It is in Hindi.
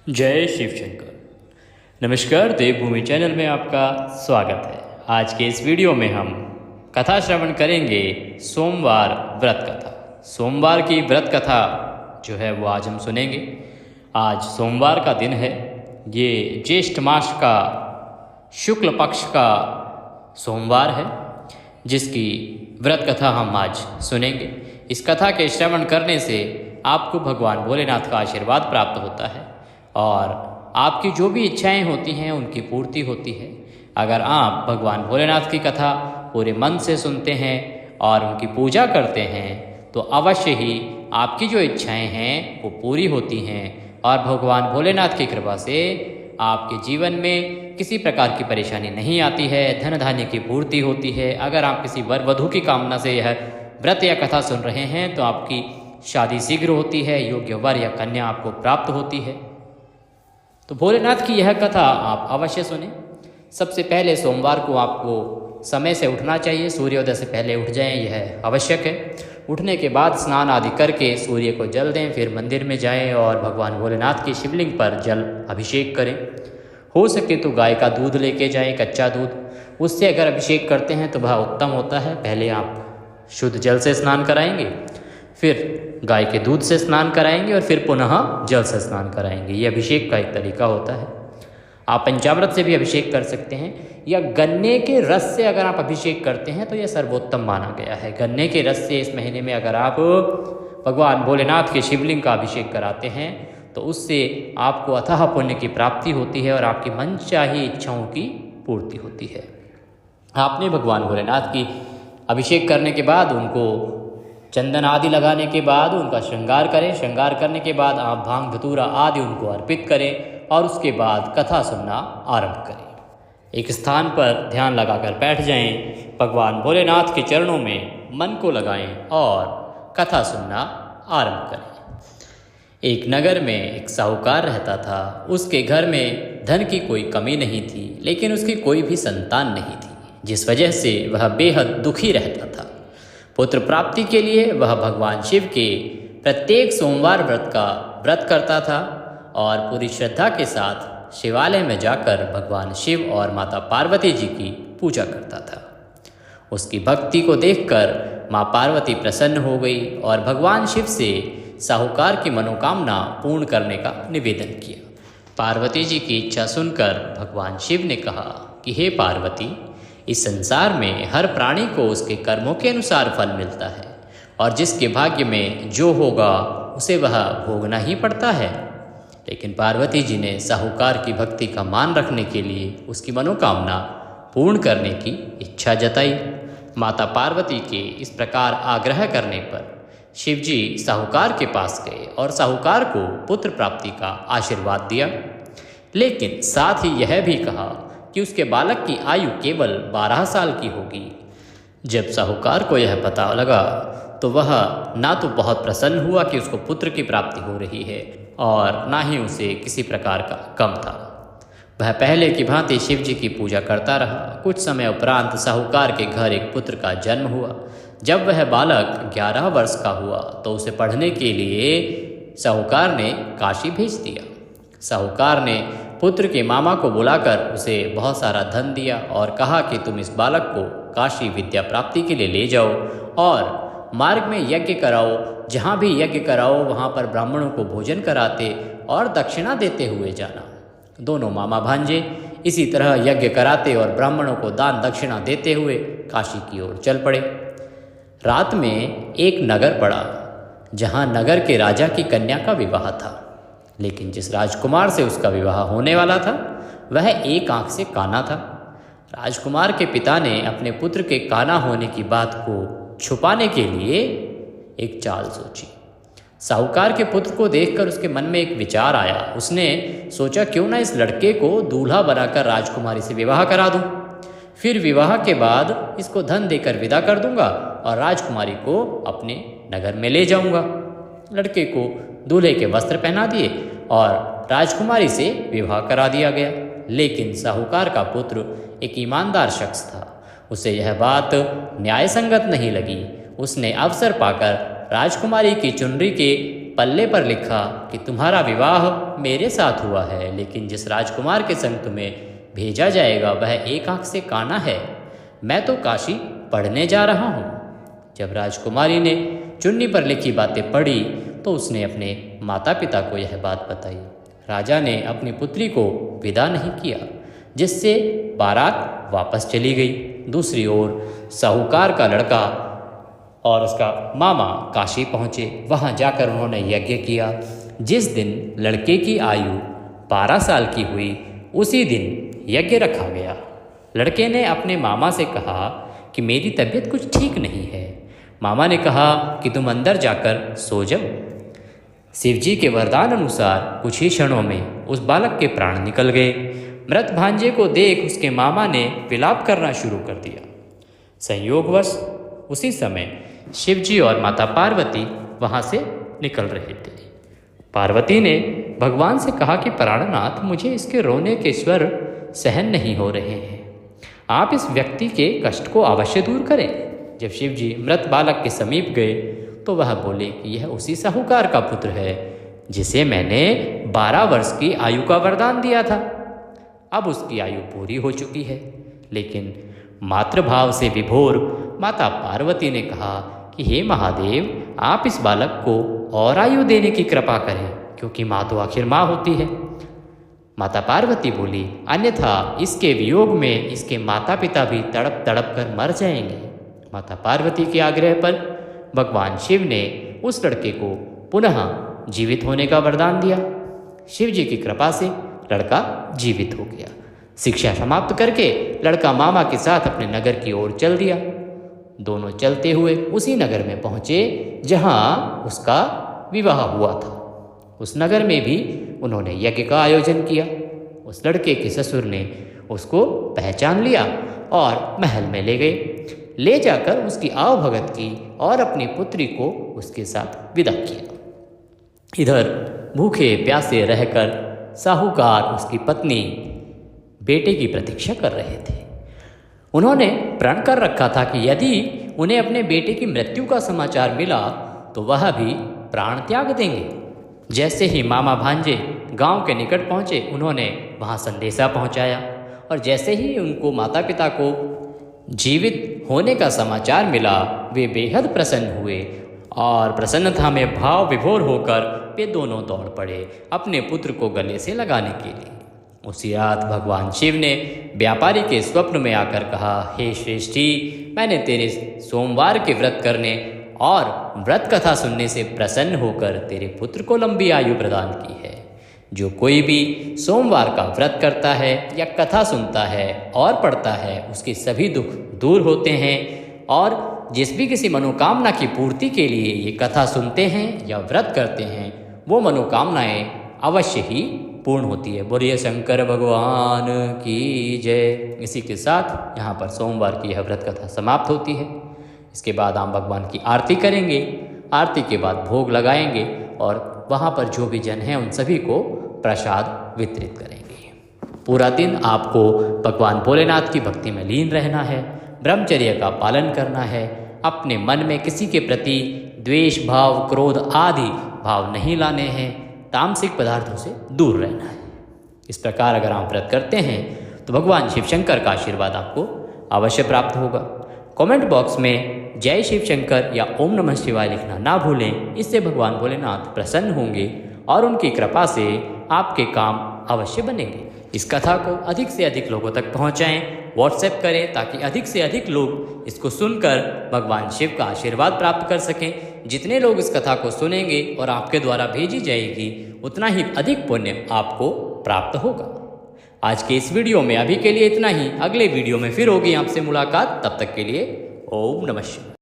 जय शिव शंकर। नमस्कार, देवभूमि चैनल में आपका स्वागत है। आज के इस वीडियो में हम कथा श्रवण करेंगे सोमवार व्रत कथा। सोमवार की व्रत कथा जो है वो आज हम सुनेंगे। आज सोमवार का दिन है। ये ज्येष्ठ मास का शुक्ल पक्ष का सोमवार है, जिसकी व्रत कथा हम आज सुनेंगे। इस कथा के श्रवण करने से आपको भगवान भोलेनाथ का आशीर्वाद प्राप्त होता है और आपकी जो भी इच्छाएं होती हैं उनकी पूर्ति होती है। अगर आप भगवान भोलेनाथ की कथा पूरे मन से सुनते हैं और उनकी पूजा करते हैं तो अवश्य ही आपकी जो इच्छाएं हैं वो पूरी होती हैं और भगवान भोलेनाथ की कृपा से आपके जीवन में किसी प्रकार की परेशानी नहीं आती है, धन धान्य की पूर्ति होती है। अगर आप किसी वर वधू की कामना से यह व्रत या कथा सुन रहे हैं तो आपकी शादी शीघ्र होती है, योग्य वर या कन्या आपको प्राप्त होती है। तो भोलेनाथ की यह कथा आप अवश्य सुने। सबसे पहले सोमवार को आपको समय से उठना चाहिए, सूर्योदय से पहले उठ जाएं, यह आवश्यक है। उठने के बाद स्नान आदि करके सूर्य को जल दें, फिर मंदिर में जाएं और भगवान भोलेनाथ की शिवलिंग पर जल अभिषेक करें। हो सके तो गाय का दूध लेके जाएं, कच्चा दूध, उससे अगर अभिषेक करते हैं तो वह उत्तम होता है। पहले आप शुद्ध जल से स्नान कराएंगे, फिर गाय के दूध से स्नान कराएंगे और फिर पुनः जल से स्नान कराएंगे। ये अभिषेक का एक तरीका होता है। आप पंचामृत से भी अभिषेक कर सकते हैं या गन्ने के रस से अगर आप अभिषेक करते हैं तो यह सर्वोत्तम माना गया है। गन्ने के रस से इस महीने में अगर आप भगवान भोलेनाथ के शिवलिंग का अभिषेक कराते हैं तो उससे आपको अथाह पुण्य की प्राप्ति होती है और आपकी मनचाही इच्छाओं की पूर्ति होती है। आपने भगवान भोलेनाथ की अभिषेक करने के बाद उनको चंदन आदि लगाने के बाद उनका श्रृंगार करें। श्रृंगार करने के बाद आप भांग धतूरा आदि उनको अर्पित करें और उसके बाद कथा सुनना आरंभ करें। एक स्थान पर ध्यान लगाकर बैठ जाएं, भगवान भोलेनाथ के चरणों में मन को लगाएं और कथा सुनना आरंभ करें। एक नगर में एक साहूकार रहता था। उसके घर में धन की कोई कमी नहीं थी, लेकिन उसकी कोई भी संतान नहीं थी, जिस वजह से वह बेहद दुखी रहता था। पुत्र प्राप्ति के लिए वह भगवान शिव के प्रत्येक सोमवार व्रत करता था और पूरी श्रद्धा के साथ शिवालय में जाकर भगवान शिव और माता पार्वती जी की पूजा करता था। उसकी भक्ति को देखकर माँ पार्वती प्रसन्न हो गई और भगवान शिव से साहूकार की मनोकामना पूर्ण करने का निवेदन किया। पार्वती जी की इच्छा सुनकर भगवान शिव ने कहा कि हे पार्वती, इस संसार में हर प्राणी को उसके कर्मों के अनुसार फल मिलता है और जिसके भाग्य में जो होगा उसे वह भोगना ही पड़ता है। लेकिन पार्वती जी ने साहूकार की भक्ति का मान रखने के लिए उसकी मनोकामना पूर्ण करने की इच्छा जताई। माता पार्वती के इस प्रकार आग्रह करने पर शिवजी साहूकार के पास गए और साहूकार को पुत्र प्राप्ति का आशीर्वाद दिया, लेकिन साथ ही यह भी कहा कि उसके बालक की आयु केवल 12 साल की होगी। जब साहूकार को यह पता लगा तो वह ना तो बहुत प्रसन्न हुआ कि उसको पुत्र की प्राप्ति हो रही है और ना ही उसे किसी प्रकार का गम था। वह पहले की भांति शिव जी की पूजा करता रहा। कुछ समय उपरांत साहूकार के घर एक पुत्र का जन्म हुआ। जब वह बालक 11 वर्ष का हुआ तो उसे पढ़ने के लिए साहूकार ने काशी भेज दिया। साहूकार ने पुत्र के मामा को बुलाकर उसे बहुत सारा धन दिया और कहा कि तुम इस बालक को काशी विद्या प्राप्ति के लिए ले जाओ और मार्ग में यज्ञ कराओ। जहाँ भी यज्ञ कराओ वहाँ पर ब्राह्मणों को भोजन कराते और दक्षिणा देते हुए जाना। दोनों मामा भांजे इसी तरह यज्ञ कराते और ब्राह्मणों को दान दक्षिणा देते हुए काशी की ओर चल पड़े। रात में एक नगर पड़ा जहाँ नगर के राजा की कन्या का विवाह था, लेकिन जिस राजकुमार से उसका विवाह होने वाला था वह एक आंख से काना था। राजकुमार के पिता ने अपने पुत्र के काना होने की बात को छुपाने के लिए एक चाल सोची। साहूकार के पुत्र को देखकर उसके मन में एक विचार आया। उसने सोचा क्यों ना इस लड़के को दूल्हा बनाकर राजकुमारी से विवाह करा दूं, फिर विवाह के बाद इसको धन देकर विदा कर दूंगा और राजकुमारी को अपने नगर में ले जाऊंगा। लड़के को दूल्हे के वस्त्र पहना दिए और राजकुमारी से विवाह करा दिया गया। लेकिन साहूकार का पुत्र एक ईमानदार शख्स था। उसे यह बात न्याय संगत नहीं लगी। उसने अवसर पाकर राजकुमारी की चुनरी के पल्ले पर लिखा कि तुम्हारा विवाह मेरे साथ हुआ है, लेकिन जिस राजकुमार के संग तुम्हें भेजा जाएगा वह एक आंख से काना है। मैं तो काशी पढ़ने जा रहा हूँ। जब राजकुमारी ने चुन्नी पर लिखी बातें पढ़ी तो उसने अपने माता पिता को यह बात बताई। राजा ने अपनी पुत्री को विदा नहीं किया, जिससे बारात वापस चली गई। दूसरी ओर साहूकार का लड़का और उसका मामा काशी पहुँचे। वहाँ जाकर उन्होंने यज्ञ किया। जिस दिन लड़के की आयु 12 साल की हुई उसी दिन यज्ञ रखा गया। लड़के ने अपने मामा से कहा कि मेरी तबीयत कुछ ठीक नहीं है। मामा ने कहा कि तुम अंदर जाकर सो जाओ। शिवजी के वरदान अनुसार कुछ ही क्षणों में उस बालक के प्राण निकल गए। मृत भांजे को देख उसके मामा ने विलाप करना शुरू कर दिया। संयोगवश उसी समय शिवजी और माता पार्वती वहाँ से निकल रहे थे। पार्वती ने भगवान से कहा कि प्राणनाथ, मुझे इसके रोने के स्वर सहन नहीं हो रहे हैं। आप इस व्यक्ति के कष्ट को अवश्य दूर करें। जब शिवजी मृत बालक के समीप गए तो वह बोले कि यह उसी साहूकार का पुत्र है जिसे मैंने 12 वर्ष की आयु का वरदान दिया था। अब उसकी आयु पूरी हो चुकी है। लेकिन मातृभाव से विभोर माता पार्वती ने कहा कि हे महादेव, आप इस बालक को और आयु देने की कृपा करें, क्योंकि माँ तो आखिर माँ होती है। माता पार्वती बोली, अन्यथा इसके वियोग में इसके माता पिता भी तड़प तड़प कर मर जाएंगे। माता पार्वती के आग्रह पर भगवान शिव ने उस लड़के को पुनः जीवित होने का वरदान दिया। शिव जी की कृपा से लड़का जीवित हो गया। शिक्षा समाप्त करके लड़का मामा के साथ अपने नगर की ओर चल दिया। दोनों चलते हुए उसी नगर में पहुँचे जहाँ उसका विवाह हुआ था। उस नगर में भी उन्होंने यज्ञ का आयोजन किया। उस लड़के के ससुर ने उसको पहचान लिया और महल में ले गए। ले जाकर उसकी आवभगत की और अपनी पुत्री को उसके साथ विदा किया। इधर भूखे प्यासे रहकर साहूकार उसकी पत्नी बेटे की प्रतीक्षा कर रहे थे। उन्होंने प्रण कर रखा था कि यदि उन्हें अपने बेटे की मृत्यु का समाचार मिला तो वह भी प्राण त्याग देंगे। जैसे ही मामा भांजे गांव के निकट पहुंचे, उन्होंने वहां संदेशा पहुंचाया और जैसे ही उनको माता पिता को जीवित होने का समाचार मिला, वे बेहद प्रसन्न हुए और प्रसन्नता में भाव विभोर होकर वे दोनों दौड़ पड़े अपने पुत्र को गले से लगाने के लिए। उसी रात भगवान शिव ने व्यापारी के स्वप्न में आकर कहा, हे श्रेष्ठी, मैंने तेरे सोमवार के व्रत करने और व्रत कथा सुनने से प्रसन्न होकर तेरे पुत्र को लंबी आयु प्रदान की है। जो कोई भी सोमवार का व्रत करता है या कथा सुनता है और पढ़ता है, उसके सभी दुख दूर होते हैं और जिस भी किसी मनोकामना की पूर्ति के लिए ये कथा सुनते हैं या व्रत करते हैं, वो मनोकामनाएं अवश्य ही पूर्ण होती है। बोलिए शंकर भगवान की जय। इसी के साथ यहाँ पर सोमवार की यह व्रत कथा समाप्त होती है। इसके बाद हम भगवान की आरती करेंगे। आरती के बाद भोग लगाएंगे और वहाँ पर जो भी जन हैं उन सभी को प्रसाद वितरित करेंगे। पूरा दिन आपको भगवान भोलेनाथ की भक्ति में लीन रहना है, ब्रह्मचर्य का पालन करना है, अपने मन में किसी के प्रति द्वेष भाव, क्रोध आदि भाव नहीं लाने हैं, तामसिक पदार्थों से दूर रहना है। इस प्रकार अगर आप व्रत करते हैं तो भगवान शिव शंकर का आशीर्वाद आपको अवश्य प्राप्त होगा। कमेंट बॉक्स में जय शिव शंकर या ओम नमः शिवाय लिखना ना भूलें। इससे भगवान भोलेनाथ प्रसन्न होंगे और उनकी कृपा से आपके काम अवश्य बनेंगे। इस कथा को अधिक से अधिक लोगों तक पहुंचाएं, व्हाट्सएप करें ताकि अधिक से अधिक लोग इसको सुनकर भगवान शिव का आशीर्वाद प्राप्त कर सकें। जितने लोग इस कथा को सुनेंगे और आपके द्वारा भेजी जाएगी, उतना ही अधिक पुण्य आपको प्राप्त होगा। आज के इस वीडियो में अभी के लिए इतना ही। अगले वीडियो में फिर होगी आपसे मुलाकात। तब तक के लिए ओम नमः शिवाय।